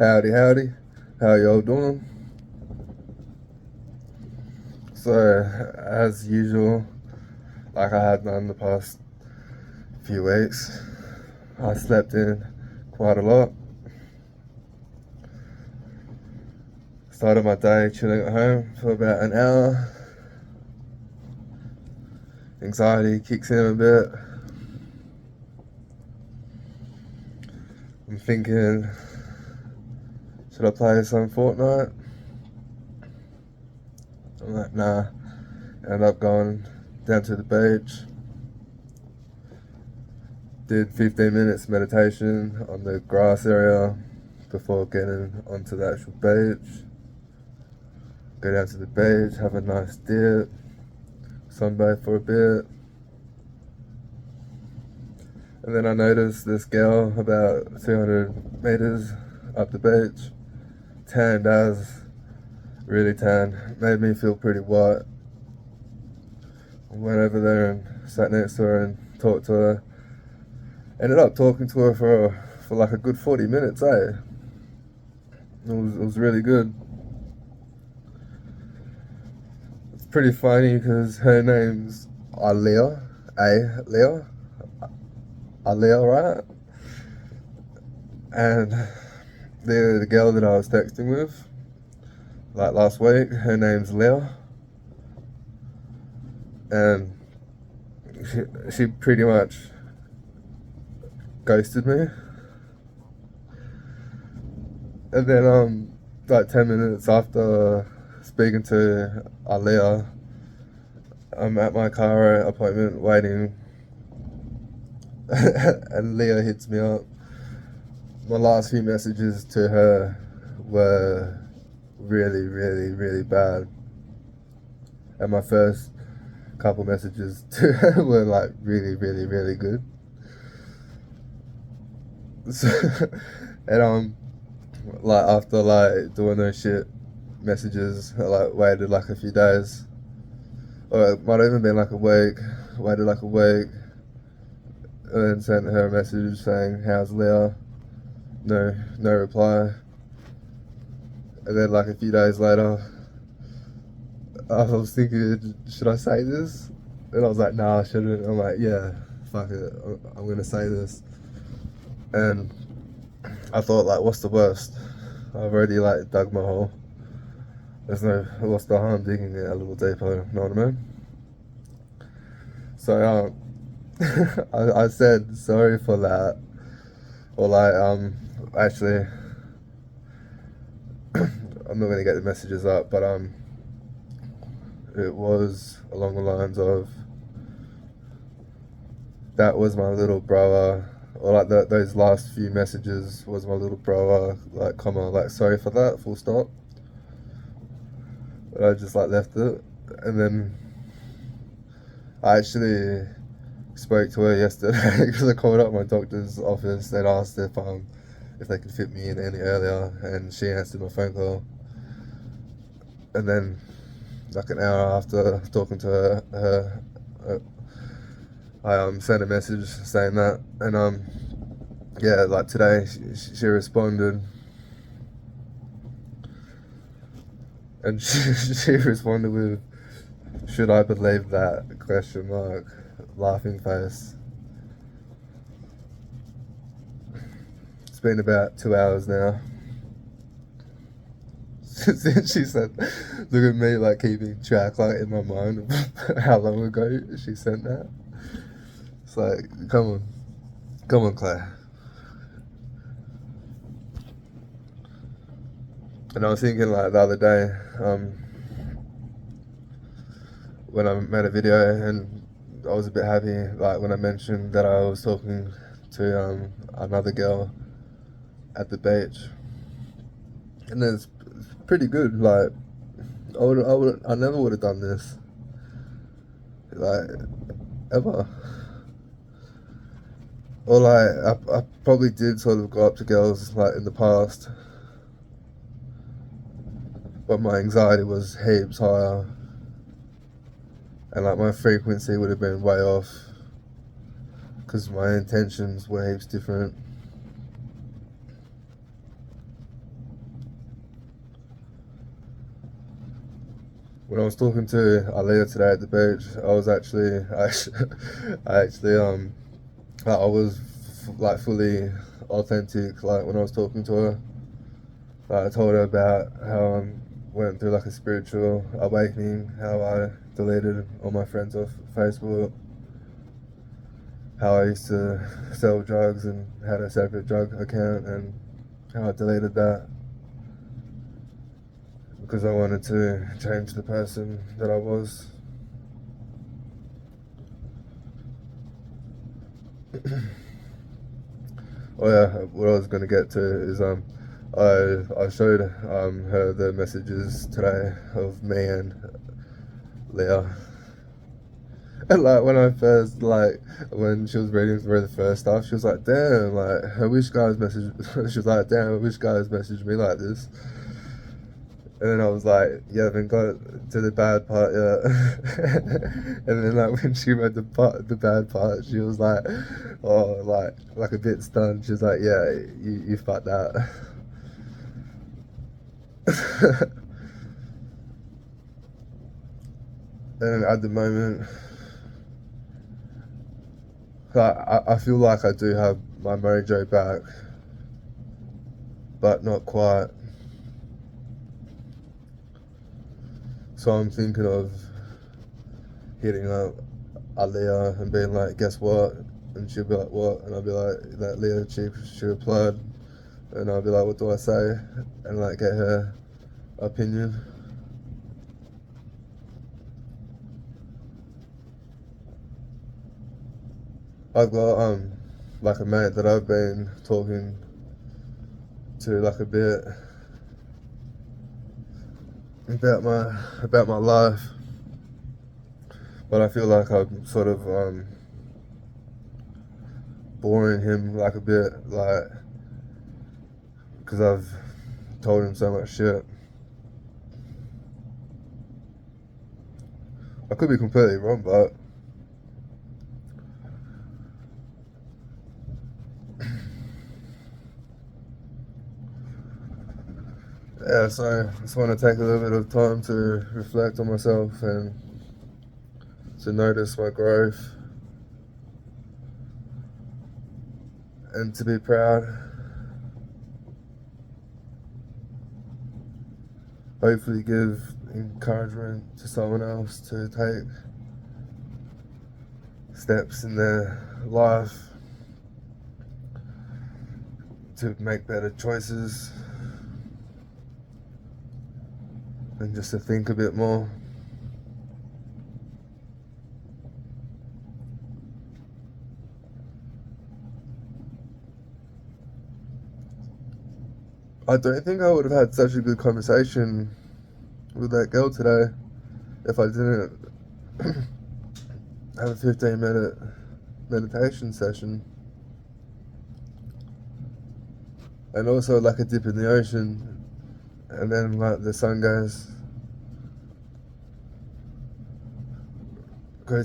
Howdy, howdy. How y'all doing? So, as usual, like I had done the past few weeks, I slept in quite a lot. Started my day chilling at home for about an hour. Anxiety kicks in a bit. I'm thinking, should I play some Fortnite? I'm like, nah. End up going down to the beach. Did 15 minutes meditation on the grass area before getting onto the actual beach. Go down to the beach, have a nice dip, sunbathe for a bit. And then I noticed this girl about 200 meters up the beach, tanned as, really tan, made me feel pretty white. I went over there and sat next to her and talked to her. Ended up talking to her for like a good 40 minutes, eh? It was really good. It's pretty funny because her name's Alea, Alea, right? And the girl that I was texting with, like last week, her name's Leah, and she pretty much ghosted me. And then like 10 minutes after speaking to Alea, I'm at my car appointment waiting, and Leah hits me up. My last few messages to her were really, really, really bad, and my first couple messages to her were like really, really, really good. So, and like after like doing those shit messages, I like waited like a few days, or it might have even been like a week. Waited like a week, and then sent her a message saying, "How's Leah?" No reply. And then like a few days later, I was thinking, should I say this? And I was like, nah, I shouldn't. I'm like, yeah, fuck it, I'm gonna say this. And I thought, like, what's the worst? I've already like dug my hole. What's the harm digging it a little deeper? You know what I mean? So I said sorry for that, or like actually, I'm not gonna get the messages up, but it was along the lines of, that was my little brother, or like those last few messages was my little brother, like, comma, like, sorry for that, full stop. But I just like left it, and then I actually spoke to her yesterday because I called up my doctor's office and asked if they could fit me in any earlier, and she answered my phone call. And then like an hour after talking to her, I sent a message saying that, and yeah, like today she responded, and she responded with, "Should I believe that?" Question mark, laughing face. It's been about 2 hours now since she said. Look at me, like keeping track, like in my mind, of how long ago she sent that. It's like, come on, Claire. And I was thinking like the other day, when I made a video, and I was a bit happy, like when I mentioned that I was talking to another girl at the beach, and it's pretty good. Like I never would have done this, like, ever. Or like I probably did sort of go up to girls like in the past, but my anxiety was heaps higher, and like my frequency would have been way off because my intentions were heaps different. when I was talking to Aliyah today at the beach, I was actually, like, I was like fully authentic. Like when I was talking to her, like, I told her about how I went through like a spiritual awakening, how I deleted all my friends off Facebook, how I used to sell drugs and had a separate drug account, and how I deleted that because I wanted to change the person that I was. Oh yeah, what I was gonna get to is I showed her the messages today of me and Leah. And like when she was reading through the first stuff, she was like, "Damn, like I wish guys messaged." She was like, "Damn, I wish guys messaged me like this." And then I was like, "You haven't got to the bad part yet." And then like when she read the bad part, she was like, "Oh, like a bit stunned." She was like, "Yeah, you fucked that." And at the moment, I feel like I do have my mojo back, but not quite. So I'm thinking of hitting up Aliyah and being like, "Guess what?" And she'll be like, "What?" And I'll be like, "That Leah chick, she replied." And I'll be like, "What do I say?" And like get her opinion. I've got like a mate that I've been talking to like a bit about my life, but I feel like I'm sort of boring him like a bit, like because I've told him so much shit. I could be completely wrong, but yeah. So I just want to take a little bit of time to reflect on myself and to notice my growth and to be proud. Hopefully, give encouragement to someone else to take steps in their life to make better choices and just to think a bit more. I don't think I would have had such a good conversation with that girl today if I didn't have a 15-minute meditation session and also like a dip in the ocean, and then like the sun goes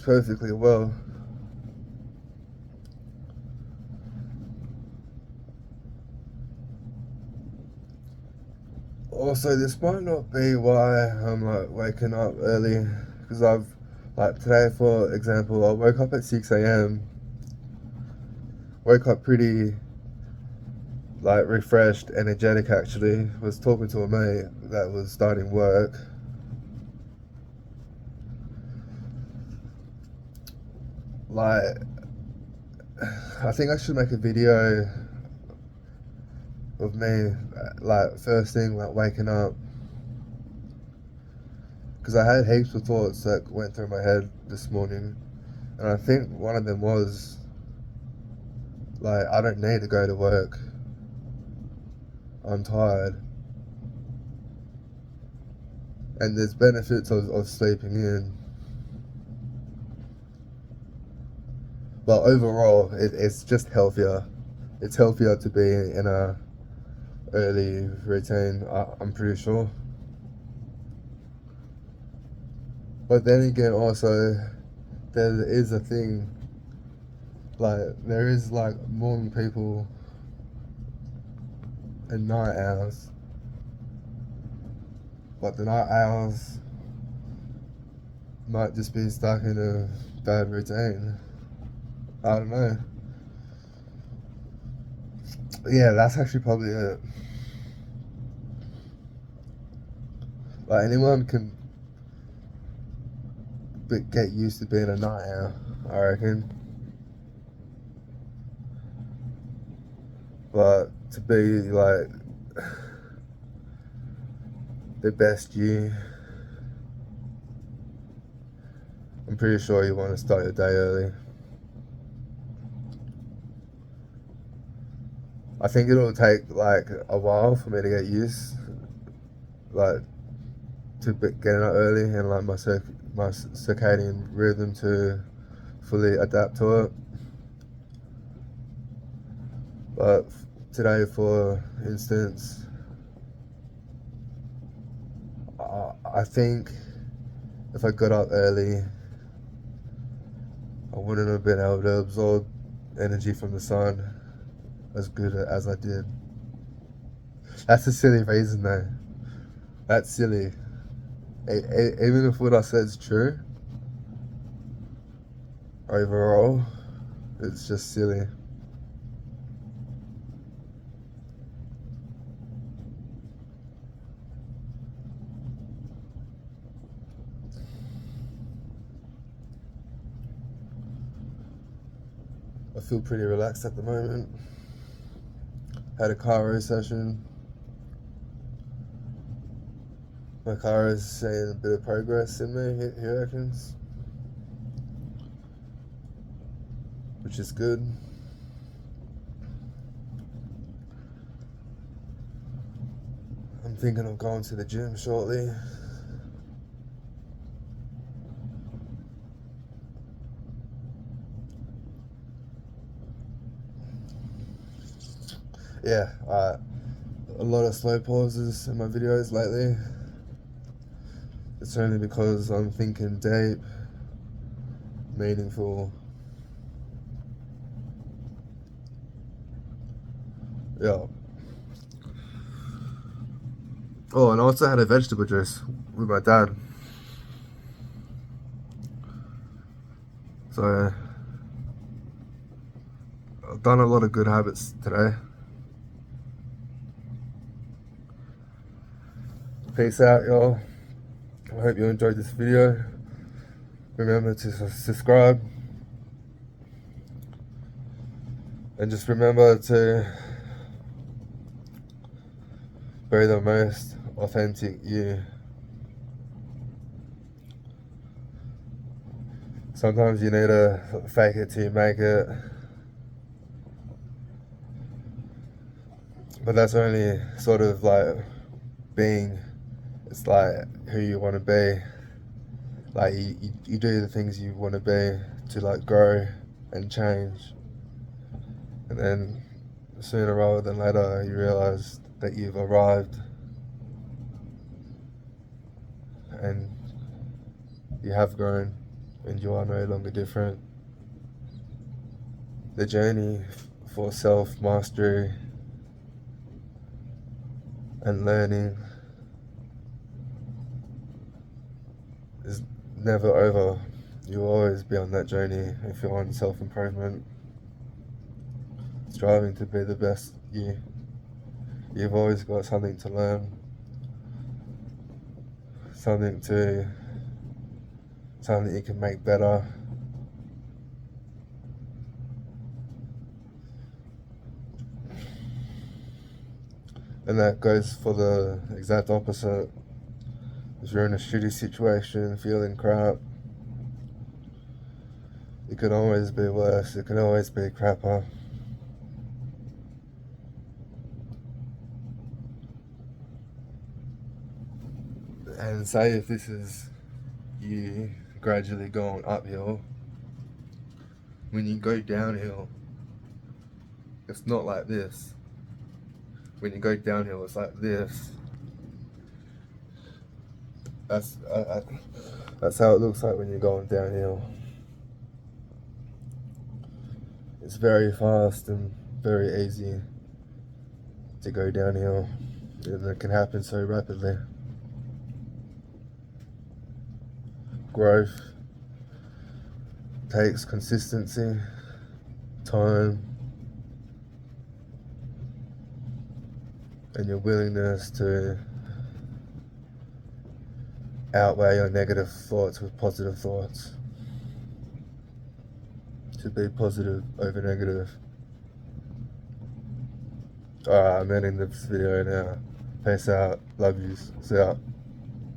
perfectly well. Also, this might not be why I'm like waking up early, because I've like today, for example, I woke up at 6 a.m. Woke up pretty like refreshed, energetic. Actually, was talking to a mate that was starting work. Like, I think I should make a video of me like first thing, like waking up, because I had heaps of thoughts that went through my head this morning, and I think one of them was like, I don't need to go to work. I'm tired, and there's benefits of sleeping in, but overall, it's just healthier. It's healthier to be in a early routine. I'm pretty sure. But then again, also there is a thing, like there is like morning people and night owls, but the night owls might just be stuck in a bad routine. I don't know. Yeah, that's actually probably it. Like anyone can get used to being a night owl, I reckon. But to be like the best you, I'm pretty sure you want to start your day early. I think it'll take like a while for me to get used, like to getting up early and like my circadian rhythm to fully adapt to it. But today, for instance, I think if I got up early, I wouldn't have been able to absorb energy from the sun as good as I did. That's a silly reason though. That's silly. Even if what I said is true, overall, it's just silly. I feel pretty relaxed at the moment. Had a chiro session. My chiro is seeing a bit of progress in me, he reckons, which is good. I'm thinking of going to the gym shortly. Yeah, a lot of slow pauses in my videos lately. It's only because I'm thinking deep, meaningful. Yeah. Oh, and I also had a vegetable juice with my dad. So I've done a lot of good habits today. Peace out, y'all. I hope you enjoyed this video. Remember to subscribe. And just remember to be the most authentic you. Sometimes you need to fake it till you make it. But that's only sort of like being, it's like who you want to be. Like you do the things you want to be to like grow and change. And then sooner rather than later you realize that you've arrived and you have grown and you are no longer different. The journey for self-mastery and learning is never over. You'll always be on that journey if you're on self-improvement, striving to be the best you. You've always got something to learn, something you can make better. And that goes for the exact opposite. If you're in a shitty situation, feeling crap, it could always be worse, it can always be crapper. And say if this is you gradually going uphill, when you go downhill, it's not like this. When you go downhill, it's like this. That's how it looks like when you're going downhill. It's very fast and very easy to go downhill, and it can happen so rapidly. growth takes consistency, time, and your willingness to outweigh your negative thoughts with positive thoughts. To be positive over negative. Alright, I'm ending this video now. Peace out. Love yous. See ya.